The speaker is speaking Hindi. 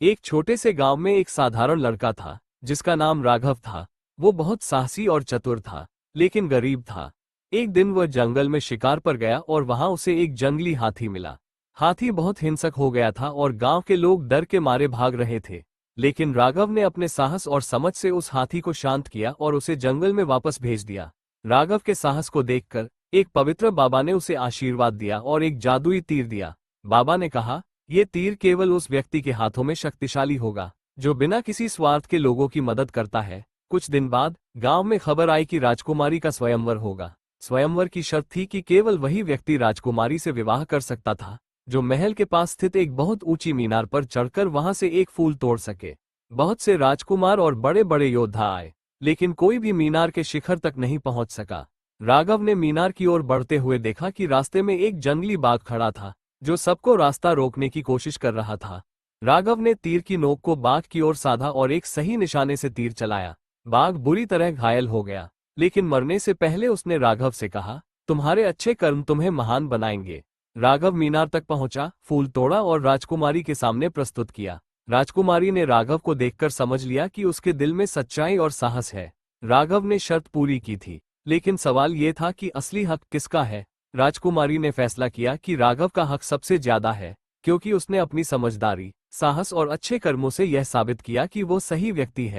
एक छोटे से गांव में एक साधारण लड़का था जिसका नाम राघव था। वो बहुत साहसी और चतुर था, लेकिन गरीब था। एक दिन वह जंगल में शिकार पर गया और वहां उसे एक जंगली हाथी मिला। हाथी बहुत हिंसक हो गया था और गांव के लोग डर के मारे भाग रहे थे। लेकिन राघव ने अपने साहस और समझ से उस हाथी को शांत किया और उसे जंगल में वापस भेज दिया। राघव के साहस को देखकर एक पवित्र बाबा ने उसे आशीर्वाद दिया और एक जादुई तीर दिया। बाबा ने कहा, ये तीर केवल उस व्यक्ति के हाथों में शक्तिशाली होगा जो बिना किसी स्वार्थ के लोगों की मदद करता है। कुछ दिन बाद गांव में खबर आई कि राजकुमारी का स्वयंवर होगा। स्वयंवर की शर्त थी कि केवल वही व्यक्ति राजकुमारी से विवाह कर सकता था जो महल के पास स्थित एक बहुत ऊंची मीनार पर चढ़कर वहां से एक फूल तोड़ सके। बहुत से राजकुमार और बड़े बड़े योद्धा आए, लेकिन कोई भी मीनार के शिखर तक नहीं पहुंच सका। राघव ने मीनार की ओर बढ़ते हुए देखा कि रास्ते में एक जंगली बाघ खड़ा था जो सबको रास्ता रोकने की कोशिश कर रहा था। राघव ने तीर की नोक को बाघ की ओर साधा और एक सही निशाने से तीर चलाया। बाघ बुरी तरह घायल हो गया, लेकिन मरने से पहले उसने राघव से कहा, तुम्हारे अच्छे कर्म तुम्हें महान बनाएंगे। राघव मीनार तक पहुंचा, फूल तोड़ा और राजकुमारी के सामने प्रस्तुत किया। राजकुमारी ने राघव को देखकर समझ लिया कि उसके दिल में सच्चाई और साहस है। राघव ने शर्त पूरी की थी, लेकिन सवाल ये था कि असली हक किसका है। राजकुमारी ने फैसला किया कि राघव का हक सबसे ज्यादा है, क्योंकि उसने अपनी समझदारी, साहस और अच्छे कर्मों से यह साबित किया कि वो सही व्यक्ति है।